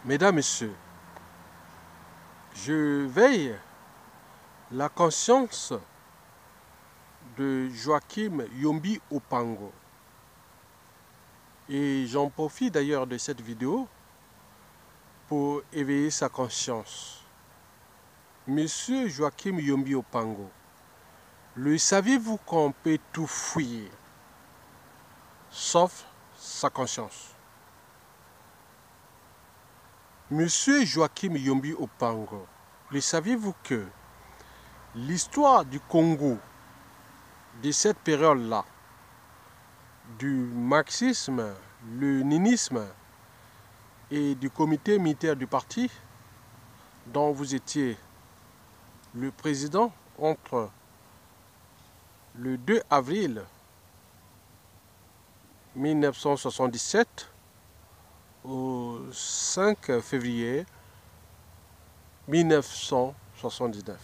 Mesdames, Messieurs, je veille la conscience de Joachim Yombi Opango. Et j'en profite d'ailleurs de cette vidéo pour éveiller sa conscience. Monsieur Joachim Yombi Opango, le saviez-vous qu'on peut tout fouiller, sauf sa conscience? Monsieur Joachim Yombi Opango, le saviez-vous que l'histoire du Congo de cette période-là, du marxisme, le léninisme et du comité militaire du parti, dont vous étiez le président entre le 2 avril 1977 au 5 février 1979.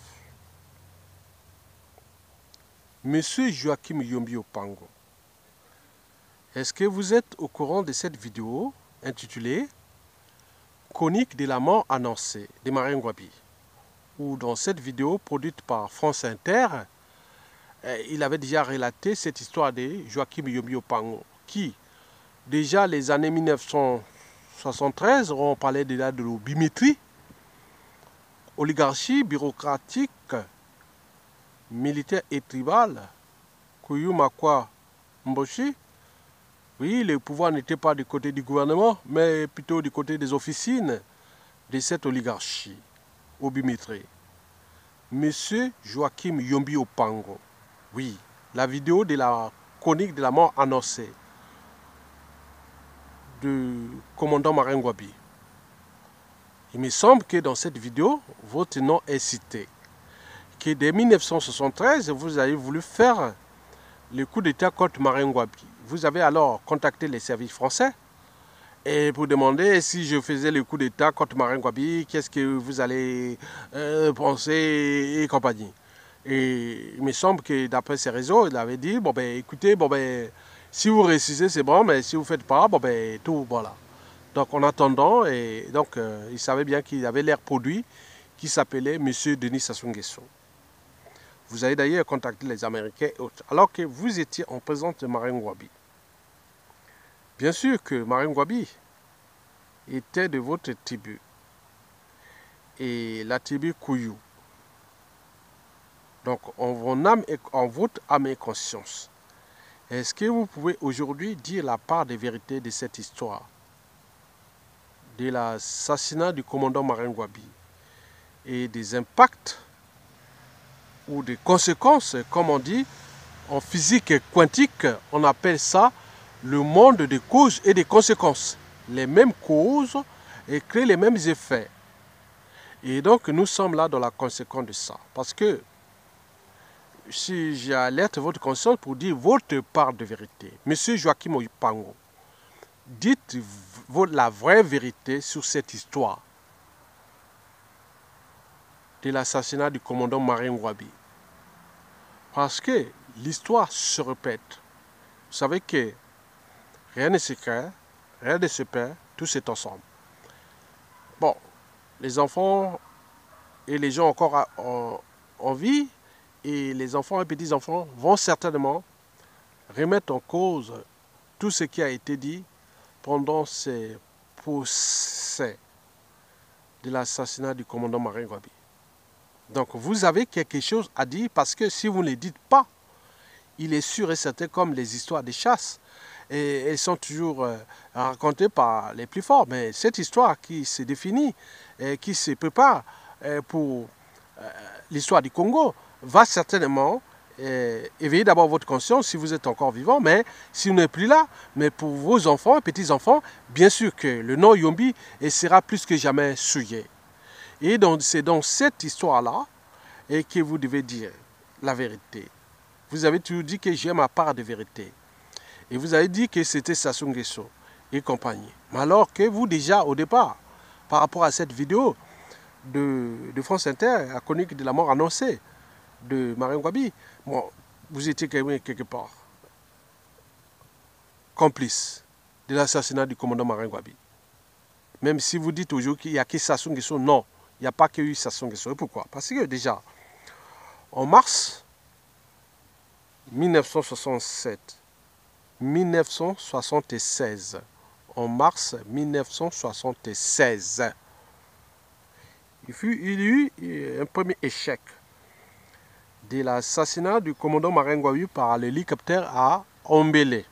Monsieur Joachim Yombi Opango, est-ce que vous êtes au courant de cette vidéo intitulée « Chronique de la mort annoncée » de Marien Ngouabi, où dans cette vidéo produite par France Inter, il avait déjà relaté cette histoire de Joachim Yombi Opango, qui, déjà les années 1973, on parlait déjà de l'obimétrie, oligarchie bureaucratique, militaire et tribale, Kouyouma Mboshi. Oui, le pouvoir n'était pas du côté du gouvernement, mais plutôt du côté des officines de cette oligarchie obimétrée. Monsieur Joachim Yombi Opango, oui, la vidéo de la chronique de la mort annoncée du commandant Marien Ngouabi. Il me semble que dans cette vidéo, votre nom est cité. Que dès 1973, vous avez voulu faire le coup d'État contre Marien Ngouabi. Vous avez alors contacté les services français et pour demander si je faisais le coup d'État contre Marien Ngouabi, qu'est-ce que vous allez penser et compagnie. Et il me semble que d'après ces réseaux, il avait dit, bon ben écoutez, bon ben si vous réussissez c'est bon, mais si vous ne faites pas, bon ben tout, voilà. Donc en attendant, et donc il savait bien qu'il avait l'air produit qui s'appelait M. Denis Sassou Nguesso. Vous avez d'ailleurs contacté les Américains et autres, alors que vous étiez en présence de Marien Ngouabi. Bien sûr que Marien Ngouabi était de votre tribu, et la tribu Kouyou. Donc en votre âme et conscience, est-ce que vous pouvez aujourd'hui dire la part de vérité de cette histoire, de l'assassinat du commandant Marien Ngouabi et des impacts ou des conséquences, comme on dit, en physique quantique, on appelle ça le monde des causes et des conséquences. Les mêmes causes et créent les mêmes effets. Et donc nous sommes là dans la conséquence de ça. Parce que si j'alerte votre conscience pour dire votre part de vérité, Monsieur Joachim Opango, dites la vraie vérité sur cette histoire de l'assassinat du commandant Marien Ngouabi. Parce que l'histoire se répète. Vous savez que rien ne se crée, rien ne se perd, tout est ensemble. Bon, les enfants et les gens encore en vie, et les enfants et petits-enfants vont certainement remettre en cause tout ce qui a été dit pendant ces procès de l'assassinat du commandant Marien Ngouabi. Donc vous avez quelque chose à dire, parce que si vous ne le dites pas, il est sûr et certain, comme les histoires des chasses, et elles sont toujours racontées par les plus forts. Mais cette histoire qui se définit, et qui se prépare pour l'histoire du Congo, va certainement éveiller d'abord votre conscience si vous êtes encore vivant, mais si vous n'êtes plus là, mais pour vos enfants et petits-enfants, bien sûr que le nom Yombi sera plus que jamais souillé. Et c'est dans cette histoire-là que vous devez dire la vérité. Vous avez toujours dit que j'ai ma part de vérité. Et vous avez dit que c'était Sassou Nguesso et compagnie. Mais alors que vous déjà au départ, par rapport à cette vidéo de France Inter, la chronique de la mort annoncée de Marien Ngouabi, bon, vous étiez quelque part complice de l'assassinat du commandant Marien Ngouabi. Même si vous dites aujourd'hui qu'il n'y a que Sassou Nguesso, non, il n'y a pas que eu Sassou Nguesso. Et pourquoi? Parce que déjà, en mars 1976, en mars 1976, il y eut un premier échec de l'assassinat du commandant Marien Ngouabi par l'hélicoptère à Ombélé,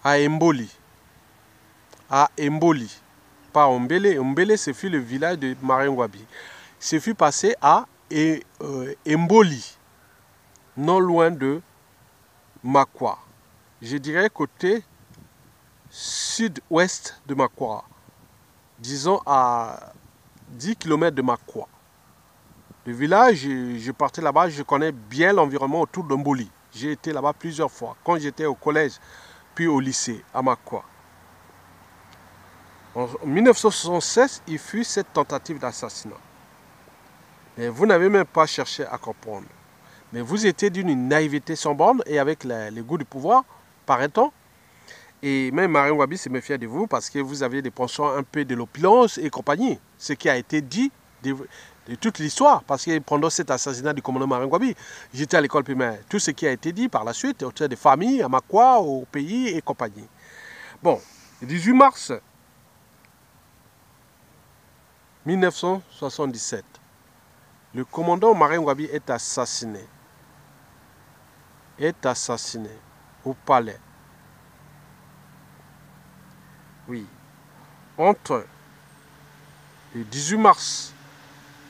à Mboli. À Mboli, pas Ombélé. Ombélé, ce fut le village de Marien Ngouabi. Ce fut passé à Mboli, non loin de Makwa. Je dirais côté sud-ouest de Makwa, disons à 10 km de Makwa. Le village, je partais là-bas, je connais bien l'environnement autour de Mboli. J'ai été là-bas plusieurs fois, quand j'étais au collège, puis au lycée, à Makwa. En 1976, il fut cette tentative d'assassinat. Mais vous n'avez même pas cherché à comprendre. Mais vous étiez d'une naïveté sans borne et avec les goûts du pouvoir, paraît-on. Et même Marien Ngouabi se méfiait de vous parce que vous aviez des penchants un peu de l'opulence et compagnie. Ce qui a été dit de toute l'histoire. Parce que pendant cet assassinat du commandant Marien Ngouabi, j'étais à l'école primaire. Tout ce qui a été dit par la suite, au sein des familles, à Makwa, au pays et compagnie. Bon, le 18 mars 1977, le commandant Marien Ngouabi est assassiné. Au palais. Oui. Entre le 18 mars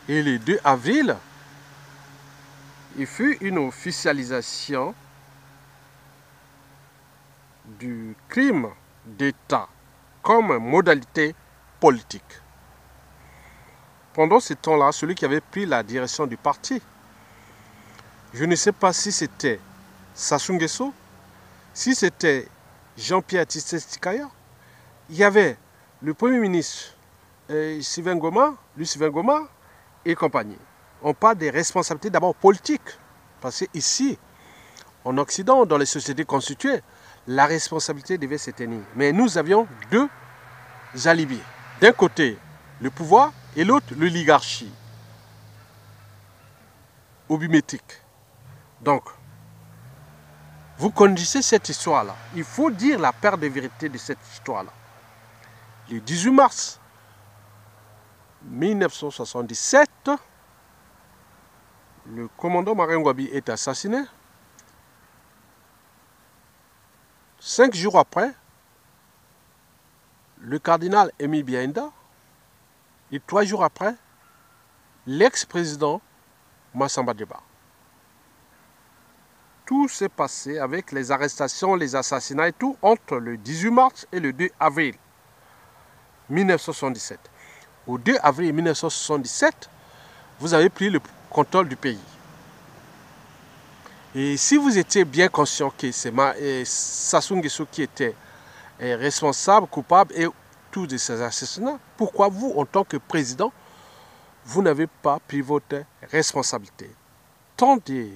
et le 2 avril, il fut une officialisation du crime d'État comme modalité politique. Pendant ce temps-là, celui qui avait pris la direction du parti, je ne sais pas si c'était Sassou Nguesso, si c'était Jean-Pierre Tshisekedi, il y avait le Premier ministre Sylvain Ngoma et compagnie. On parle des responsabilités d'abord politiques. Parce qu'ici, en Occident, dans les sociétés constituées, la responsabilité devait se tenir. Mais nous avions deux alibis. D'un côté, le pouvoir et l'autre, l'oligarchie. Obimétique. Donc, vous connaissez cette histoire-là. Il faut dire la part de vérité de cette histoire-là. Le 18 mars 1977, le commandant Marien Ngouabi est assassiné. 5 jours après, le cardinal Émile Biaïnda, et 3 jours après, l'ex-président Massamba Diba. Tout s'est passé avec les arrestations, les assassinats et tout entre le 18 mars et le 2 avril 1977. Au 2 avril 1977, vous avez pris le contrôle du pays. Et si vous étiez bien conscient que c'est Sassou Nguesso qui était responsable, coupable et tous de ces assassinats, pourquoi vous, en tant que président, vous n'avez pas pris votre responsabilité? Tant de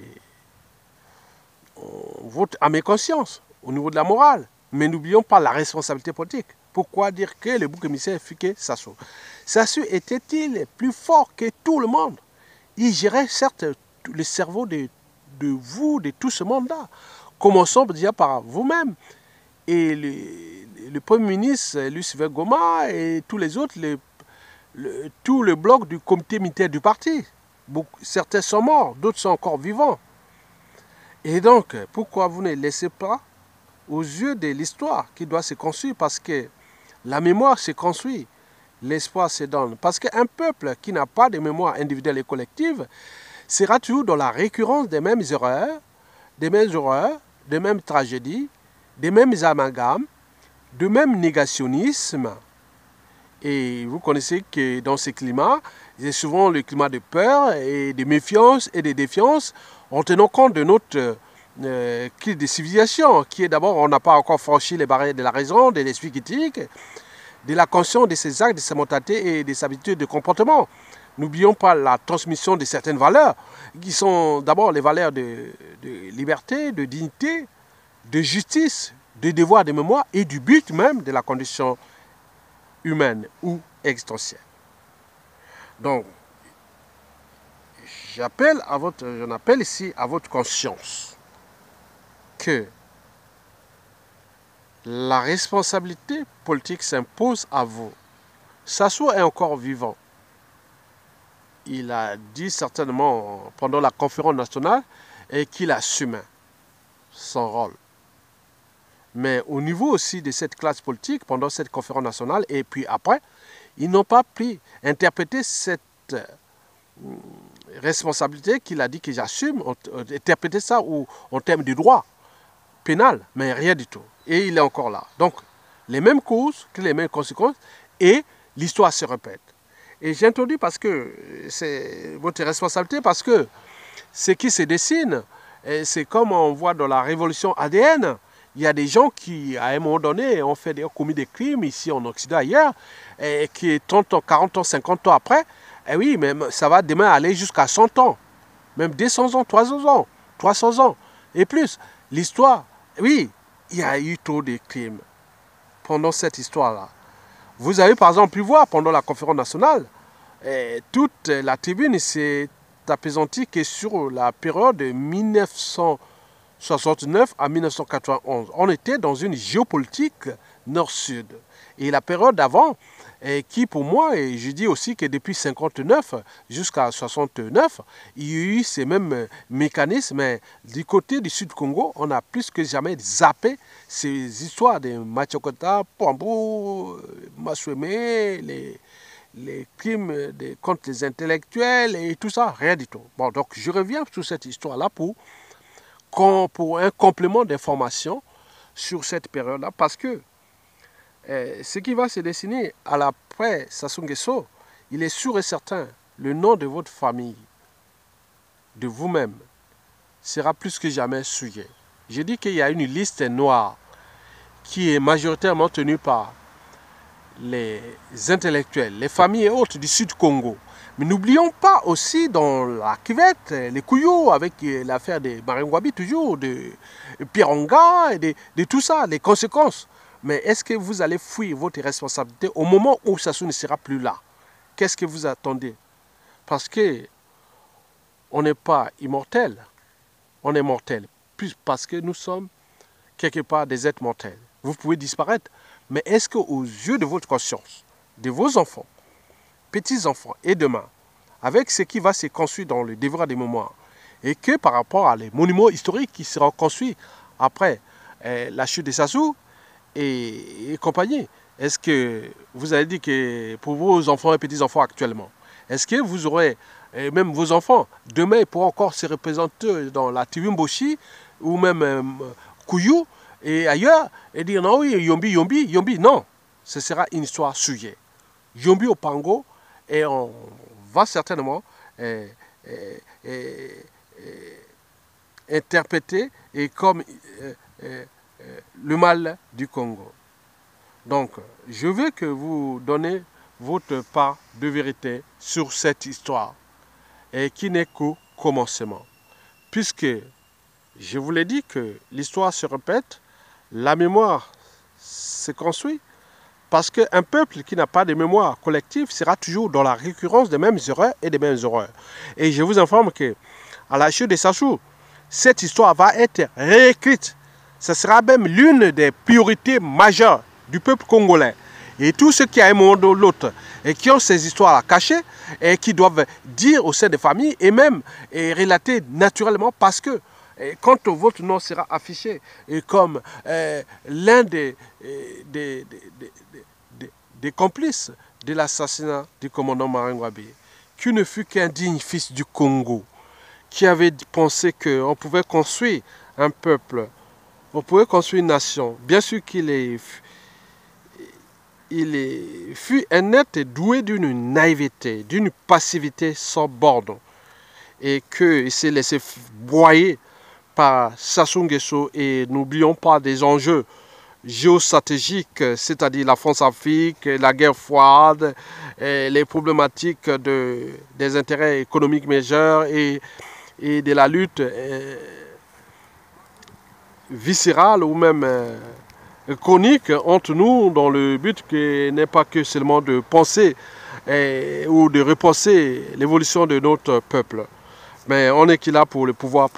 votre âme et conscience, au niveau de la morale. Mais n'oublions pas la responsabilité politique. Pourquoi dire que le bouc émissaire fut que Sassou? Sassou était-il plus fort que tout le monde? Il gérait certes le cerveau de vous, de tout ce monde-là. Commençons déjà par vous-même. Et le Premier ministre, Lucien Goma, et tous les autres, tout le bloc du comité militaire du parti. Certains sont morts, d'autres sont encore vivants. Et donc, pourquoi vous ne laissez pas aux yeux de l'histoire qui doit se construire? Parce que la mémoire se construit, l'espoir se donne. Parce qu'un peuple qui n'a pas de mémoire individuelle et collective sera toujours dans la récurrence des mêmes erreurs, des mêmes tragédies, des mêmes amalgames, du même négationnisme. Et vous connaissez que dans ce climat, c'est souvent le climat de peur et de méfiance et de défiance, en tenant compte de notre crise de civilisation, qui est d'abord, on n'a pas encore franchi les barrières de la raison, de l'esprit critique, de la conscience de ses actes, de ses mentalités et des habitudes de comportement. N'oublions pas la transmission de certaines valeurs, qui sont d'abord les valeurs de liberté, de dignité, de justice, de devoir de mémoire et du but même de la condition humaine ou existentielle. Donc, j'en appelle ici à votre conscience que la responsabilité politique s'impose à vous. Sassou est encore vivant. Il a dit certainement pendant la conférence nationale qu'il assumait son rôle. Mais au niveau aussi de cette classe politique, pendant cette conférence nationale et puis après, ils n'ont pas interprété cette responsabilité qu'il a dit que j'assume, interpréter ça en termes de droit pénal, mais rien du tout. Et il est encore là. Donc, les mêmes causes, les mêmes conséquences, et l'histoire se répète. Et j'ai introduit parce que c'est votre responsabilité, parce que ce qui se dessine, c'est comme on voit dans la révolution ADN, il y a des gens qui, à un moment donné, ont commis des crimes ici en Occident, ailleurs, et qui 30 ans, 40 ans, 50 ans après, et oui, mais ça va demain aller jusqu'à 100 ans, même 200 ans, 300 ans, et plus. L'histoire, oui, il y a eu trop de crimes pendant cette histoire-là. Vous avez par exemple pu voir pendant la conférence nationale, toute la tribune s'est apaisantie que sur la période de 1969 à 1991. On était dans une géopolitique nord-sud. Et la période d'avant, qui pour moi, et je dis aussi que depuis 59 jusqu'à 69, il y a eu ces mêmes mécanismes. Mais du côté du Sud-Congo, on a plus que jamais zappé ces histoires de Machokota, Pambou, Masweme, les crimes contre les intellectuels et tout ça, rien du tout. Bon, donc je reviens sur cette histoire-là pour un complément d'information sur cette période-là, parce que ce qui va se dessiner à l'après Sassou Nguesso, il est sûr et certain, le nom de votre famille, de vous-même, sera plus que jamais souillé. Je dis qu'il y a une liste noire qui est majoritairement tenue par les intellectuels, les familles et autres du Sud-Congo. Mais n'oublions pas aussi dans la cuvette, les couillots, avec l'affaire de Maringwabi toujours, de Pironga, et de tout ça, les conséquences. Mais est-ce que vous allez fuir votre responsabilité au moment où Sassou ne sera plus là? Qu'est-ce que vous attendez? Parce que on n'est pas immortel, on est mortel. Plus parce que nous sommes quelque part des êtres mortels. Vous pouvez disparaître, mais est-ce qu'aux yeux de votre conscience, de vos enfants, petits-enfants et demain, avec ce qui va se construire dans le devoir des mémoires, et que par rapport à les monuments historiques qui seront construits après la chute de Sassou et compagnie, est-ce que vous avez dit que pour vos enfants et petits-enfants actuellement, est-ce que vous aurez, même vos enfants, demain ils pourront encore se représenter dans la Tivimboshi ou même Kouyou et ailleurs et dire non, oui, Yombi, Yombi, Yombi, non, ce sera une histoire souillée. Yombi au Pango, et on va certainement interpréter et comme le mal du Congo. Donc, je veux que vous donnez votre part de vérité sur cette histoire et qui n'est qu'au commencement. Puisque je vous l'ai dit que l'histoire se répète, la mémoire se construit, parce qu'un peuple qui n'a pas de mémoire collective sera toujours dans la récurrence des mêmes erreurs et des mêmes horreurs. Et je vous informe que à la chute de Sassou, cette histoire va être réécrite. Ce sera même l'une des priorités majeures du peuple congolais. Et tous ceux qui, à un moment ou l'autre, et qui ont ces histoires cachées, et qui doivent dire au sein des familles, et même relater naturellement, parce que quand votre nom sera affiché comme l'un des complices de l'assassinat du commandant Maringwabi, qui ne fut qu'un digne fils du Congo, qui avait pensé qu'on pouvait construire un peuple, on pouvait construire une nation. Bien sûr qu'il fut un être doué d'une naïveté, d'une passivité sans borne, et qu'il s'est laissé broyer par Sassou Nguesso. Et n'oublions pas des enjeux géostratégiques, c'est-à-dire la France-Afrique, la guerre froide, les problématiques des intérêts économiques majeurs et de la lutte viscérale ou même chronique entre nous dans le but qui n'est pas que seulement de penser ou de repenser l'évolution de notre peuple. Mais on est qui là pour le pouvoir,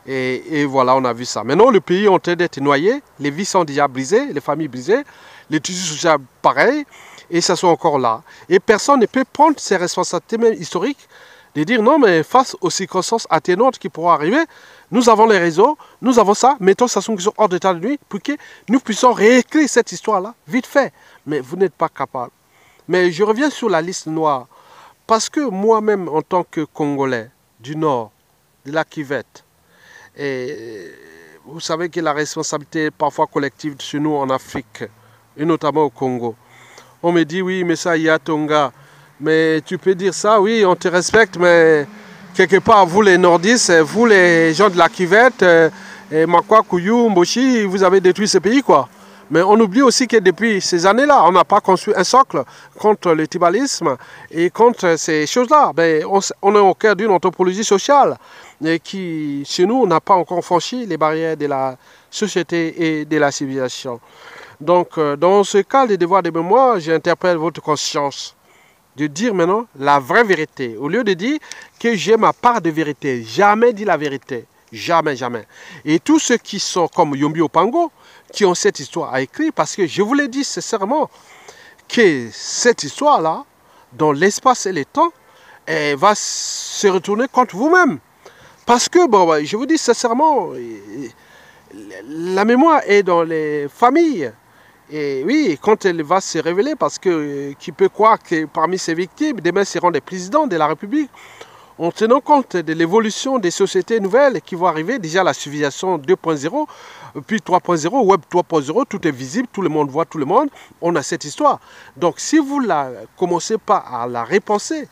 Et voilà, on a vu ça. Maintenant, le pays est en train d'être noyé, les vies sont déjà brisées, les familles brisées, les tissus sont déjà pareils, et ça sont encore là. Et personne ne peut prendre ses responsabilités même historiques, de dire non, mais face aux circonstances atténuantes qui pourront arriver, nous avons les réseaux, nous avons ça, mettons ça sont hors d'état de nuit, pour que nous puissions réécrire cette histoire-là, vite fait. Mais vous n'êtes pas capable. Mais je reviens sur la liste noire, parce que moi-même, en tant que Congolais du Nord, de la Kivette, et vous savez que la responsabilité est parfois collective chez nous en Afrique, et notamment au Congo. On me dit, oui, mais ça, il y a Tonga. Mais tu peux dire ça, oui, on te respecte, mais quelque part, vous les nordistes, vous les gens de la Kivette, Makwa, Kouyou, Mboshi, vous avez détruit ce pays, quoi. Mais on oublie aussi que depuis ces années-là, on n'a pas construit un socle contre le tribalisme et contre ces choses-là. Ben, on est au cœur d'une anthropologie sociale qui, chez nous, n'a pas encore franchi les barrières de la société et de la civilisation. Donc, dans ce cas, les devoirs de mémoire, j'interpelle votre conscience de dire maintenant la vraie vérité. Au lieu de dire que j'ai ma part de vérité, jamais dit la vérité. Jamais, jamais. Et tous ceux qui sont comme Yombi Opango, qui ont cette histoire à écrire, parce que je vous l'ai dit sincèrement, que cette histoire-là, dans l'espace et le temps, elle va se retourner contre vous-même. Parce que, bon, je vous dis sincèrement, la mémoire est dans les familles. Et oui, quand elle va se révéler, parce que qui peut croire que parmi ces victimes, demain seront des présidents de la République, en tenant compte de l'évolution des sociétés nouvelles qui vont arriver, déjà la civilisation 2.0, puis 3.0, Web 3.0, tout est visible, tout le monde voit tout le monde, on a cette histoire. Donc si vous ne commencez pas à la repenser,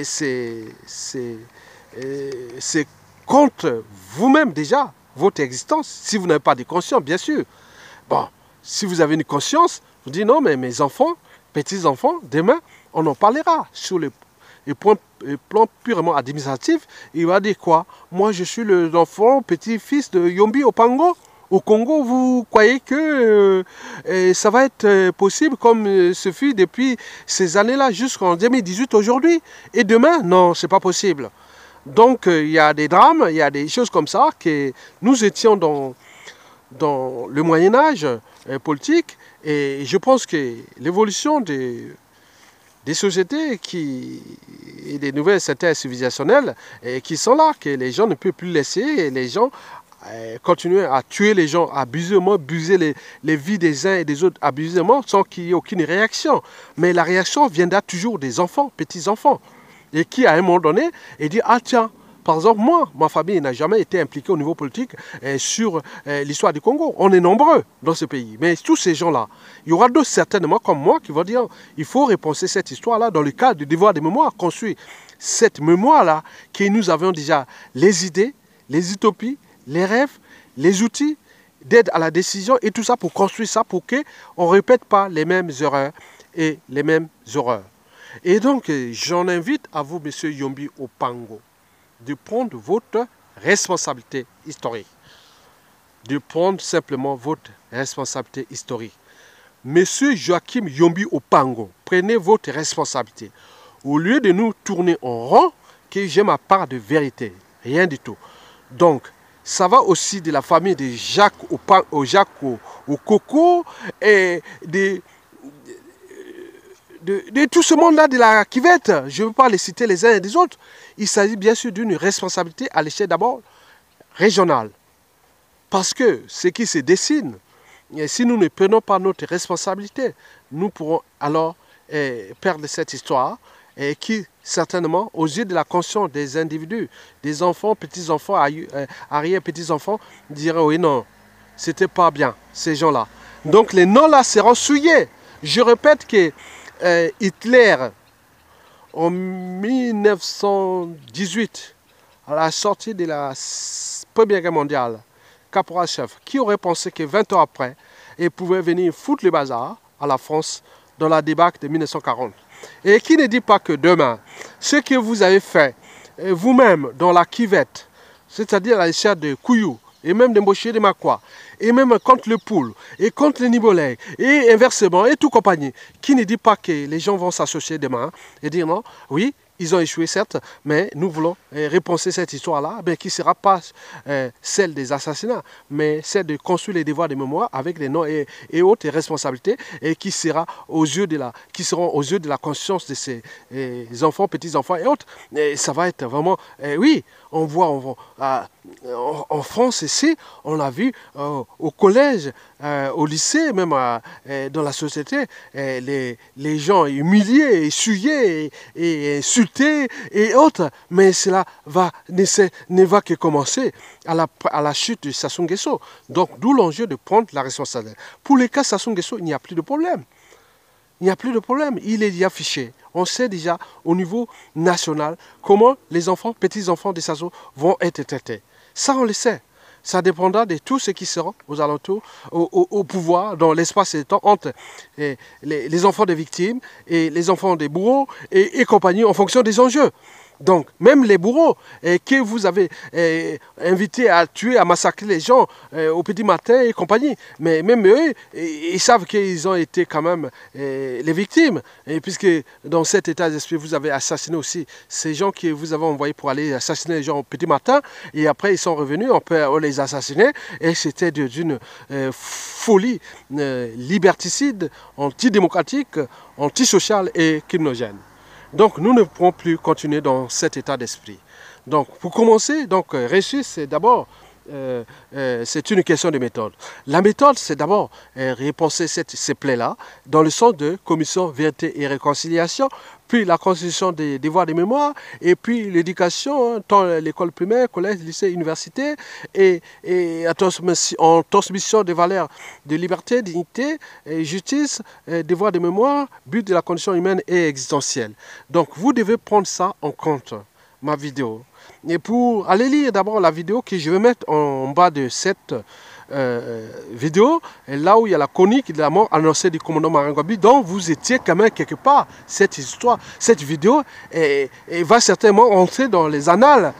c'est contre vous-même déjà, votre existence, si vous n'avez pas de conscience, bien sûr. Bon, si vous avez une conscience, vous dites non, mais mes enfants, petits-enfants, demain, on en parlera sur le plan purement administratif. Il va dire quoi? Moi, je suis l'enfant, petit-fils de Yombi Opango. Au Congo, vous croyez que ça va être possible comme ce fut depuis ces années-là jusqu'en 2018 aujourd'hui? Et demain, non, c'est pas possible. Donc, il y a des drames, il y a des choses comme ça que nous étions dans le Moyen-Âge politique. Et je pense que l'évolution des sociétés et des nouvelles sociétés civilisationnelles qui sont là, que les gens ne peuvent plus laisser, et les gens continuer à tuer les gens abusément, abuser les vies des uns et des autres abusément sans qu'il y ait aucune réaction. Mais la réaction viendra toujours des enfants, petits-enfants, et qui à un moment donné, dit ah tiens, par exemple, moi, ma famille n'a jamais été impliquée au niveau politique sur l'histoire du Congo. On est nombreux dans ce pays. Mais tous ces gens-là, il y aura d'autres certainement comme moi qui vont dire il faut repenser cette histoire-là dans le cadre du devoir de mémoire, construire cette mémoire-là, que nous avions déjà les idées, les utopies, les rêves, les outils d'aide à la décision et tout ça pour construire ça, pour qu'on ne répète pas les mêmes erreurs et les mêmes horreurs. Et donc, j'en invite à vous, monsieur Yombi Opango, de prendre votre responsabilité historique. De prendre simplement votre responsabilité historique. Monsieur Joachim Yombi Opango, prenez votre responsabilité. Au lieu de nous tourner en rond, que j'ai ma part de vérité. Rien du tout. Donc, ça va aussi de la famille de Jacques au Coco et de tout ce monde-là de la Kivette. Je ne veux pas les citer les uns et les autres. Il s'agit bien sûr d'une responsabilité à l'échelle d'abord régionale. Parce que ce qui se dessine, et si nous ne prenons pas notre responsabilité, nous pourrons alors perdre cette histoire qui, certainement, aux yeux de la conscience des individus, des enfants, petits-enfants, arrière-petits-enfants, diraient oui, non, c'était pas bien, ces gens-là. Donc les noms-là seront souillés. Je répète que Hitler, en 1918, à la sortie de la Première Guerre mondiale, caporal-chef, qui aurait pensé que 20 ans après, il pouvait venir foutre le bazar à la France dans la débâcle de 1940. Et qui ne dit pas que demain, ce que vous avez fait vous-même dans la Kivette, c'est-à-dire à l'échelle de Kouyou et même d'embaucher des maquois, et même contre le poule, et contre le nibolais, et inversement, et tout compagnie, qui ne dit pas que les gens vont s'associer demain et dire non, oui, ils ont échoué certes, mais nous voulons repenser cette histoire-là, qui ne sera pas celle des assassinats, mais celle de construire les devoirs de mémoire avec les noms et autres responsabilités, et qui seront aux yeux de la conscience de ces enfants, petits-enfants et autres. Et ça va être vraiment, oui, on voit en France ici, on a vu au collège, au lycée, même dans la société, les gens humiliés, essuyés et insultés et autres. Mais cela ne va que commencer à la chute de Sassou Nguesso. Donc, d'où l'enjeu de prendre la responsabilité. Pour les cas Sassou Nguesso, il n'y a plus de problème. Il n'y a plus de problème. Il est déjà fiché. On sait déjà au niveau national comment les enfants, petits-enfants de Sassou vont être traités. Ça, on le sait. Ça dépendra de tous ceux qui seront aux alentours, au pouvoir, dans l'espace et le temps, entre les enfants des victimes et les enfants des bourreaux et compagnie, en fonction des enjeux. Donc, même les bourreaux que vous avez invités à tuer, à massacrer les gens au petit matin et compagnie, mais même eux, ils savent qu'ils ont été quand même les victimes. Et puisque dans cet état d'esprit, vous avez assassiné aussi ces gens que vous avez envoyés pour aller assassiner les gens au petit matin, et après ils sont revenus, on peut les assassiner, et c'était d'une folie liberticide, antidémocratique, antisociale et criminogène. Donc, nous ne pouvons plus continuer dans cet état d'esprit. Donc, pour commencer, réussir, c'est d'abord, c'est une question de méthode. La méthode, c'est d'abord repenser ces plaies-là dans le sens de commission vérité et réconciliation, puis la constitution des devoirs de mémoire, et puis l'éducation, tant l'école primaire, collège, lycée, université, et en transmission des valeurs de liberté, dignité, et justice, devoirs de mémoire, but de la condition humaine et existentielle. Donc, vous devez prendre ça en compte, ma vidéo. Et pour aller lire d'abord la vidéo que je vais mettre en bas de cette vidéo, là où il y a la chronique de la mort annoncée du commandant Marin Ngouabi, dont vous étiez quand même quelque part. Cette histoire, cette vidéo va certainement entrer dans les annales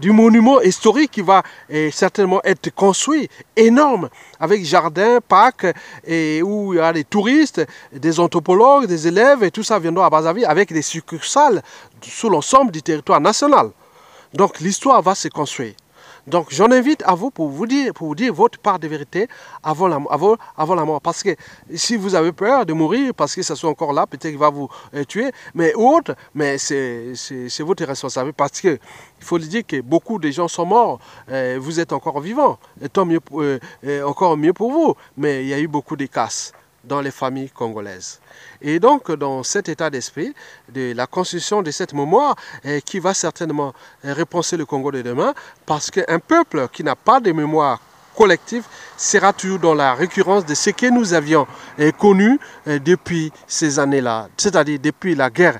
du monument historique qui va certainement être construit, énorme, avec jardin, parc, et où il y a des touristes, des anthropologues, des élèves, et tout ça viendra à Brazzaville avec des succursales sur l'ensemble du territoire national. Donc l'histoire va se construire. Donc j'en invite à vous pour vous dire votre part de vérité avant la mort. Parce que si vous avez peur de mourir, parce que ça soit encore là, peut-être qu'il va vous tuer, mais c'est votre responsabilité. Parce que il faut le dire que beaucoup de gens sont morts, vous êtes encore vivants, et tant mieux, encore mieux pour vous. Mais il y a eu beaucoup de casses dans les familles congolaises. Et donc, dans cet état d'esprit, de la construction de cette mémoire qui va certainement repenser le Congo de demain, parce qu'un peuple qui n'a pas de mémoire collective sera toujours dans la récurrence de ce que nous avions connu depuis ces années-là, c'est-à-dire depuis la guerre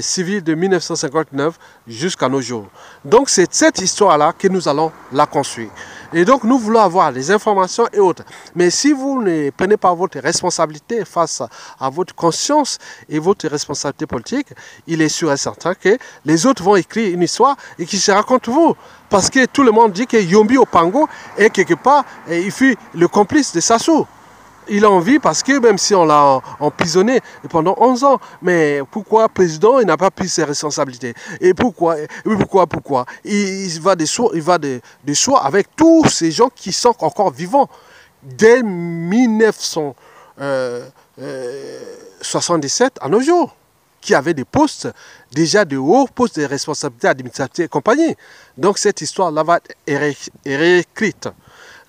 civile de 1959 jusqu'à nos jours. Donc, c'est cette histoire-là que nous allons la construire. Et donc, nous voulons avoir des informations et autres. Mais si vous ne prenez pas votre responsabilité face à votre conscience et votre responsabilité politique, il est sûr et certain que les autres vont écrire une histoire et qui sera contre vous. Parce que tout le monde dit que Yombi Opango est quelque part, il fut le complice de Sassou. Il a envie parce que même si on l'a emprisonné pendant 11 ans, mais pourquoi le président il n'a pas pris ses responsabilités? Et pourquoi? Il va de soi avec tous ces gens qui sont encore vivants dès 1977 à nos jours, qui avaient des postes, déjà de hauts postes de responsabilité administrative et compagnie. Donc cette histoire-là va être réécrite.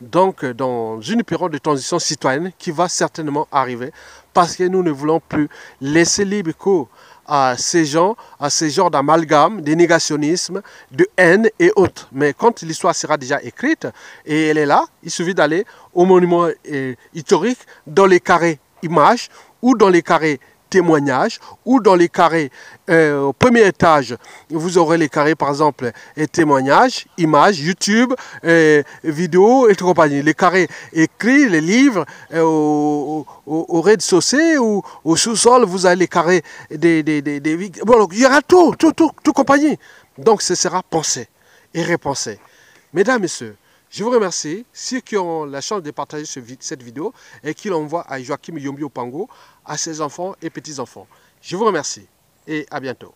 Donc, dans une période de transition citoyenne qui va certainement arriver parce que nous ne voulons plus laisser libre cours à ces gens, à ces genres d'amalgame, de négationnisme, de haine et autres. Mais quand l'histoire sera déjà écrite et elle est là, il suffit d'aller au monument historique dans les carrés images ou dans les carrés témoignages ou dans les carrés au premier étage, vous aurez les carrés par exemple témoignages, images, YouTube, vidéos et compagnie. Les carrés écrits, les livres au rez-de-chaussée ou au sous-sol, vous avez les carrés bon, il y aura tout compagnie. Donc ce sera pensé et repensé. Mesdames, Messieurs, je vous remercie. Ceux qui ont la chance de partager cette vidéo et qui l'envoient à Joachim Yombi Opango, à ses enfants et petits-enfants. Je vous remercie et à bientôt.